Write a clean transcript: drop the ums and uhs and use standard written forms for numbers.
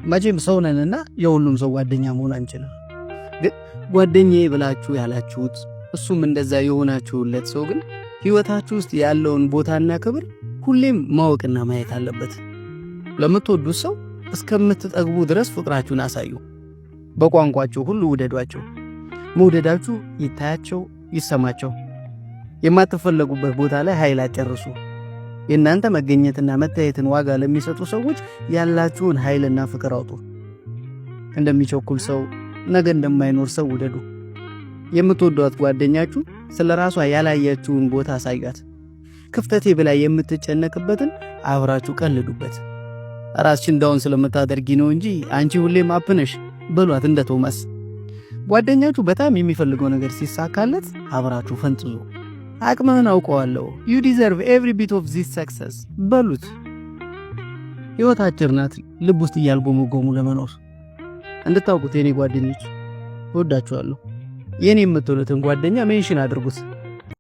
መቼም ሰው ነንና የሁሉም ሰው ጓደኛ መሆን አንችልም። ግን ጓደኛዬ ብላችሁ ያላችሁት እሱም እንደዛ የሆናችሁለት ሰው ግን ህይወታችሁ ውስጥ ያለውን ቦታና ክብር ሁሌም ማወቅና ማየት አለበት። ለምትወዱት ሰው እስከምትጠግቡ ድረስ ፍቅራችሁን አሳዩ። በቋንቋቸው ሁሉ ውደዷቸው። መውደዳችሁ ይታያቸው፣ ይሰማቸው። የማትፈለጉበት ቦታ ላይ ኃይል አጨርሱ። የእናንተ መገኘትና መታየትን ዋጋ ለሚሰጡ ሰዎች ያላችሁን ኃይልና ፍቅር አውጡ። እንደሚቸኩል ሰው፣ ነገ እንደማይኖር ሰው ውደዱ። የምትወዷት ጓደኛችሁ ስለ ራሷ ያላያችሁን ቦታ አሳያት። ክፍተቴ ብላ የምትጨነቅበትን አብራችሁ ቀልዱበት። ራስሽን ዳውን ስለምታደርጊ ነው እንጂ አንቺ ሁሌም አፕነሽ በሏት እንደ ቶማስ። ጓደኛችሁ በጣም የሚፈልገው ነገር ሲሳካለት አብራችሁ ፈንጥዙ። አቅምህን አውቀዋለሁ፣ you deserve every bit of this success በሉት። ህይወት አጭር ናት፣ ልብ ውስጥ እያልጎመጎሙ ለመኖር። እንድታውቁት የኔ ጓደኞች እወዳችኋለሁ። የኔ የምትሉትን ጓደኛ ሜንሽን አድርጉት።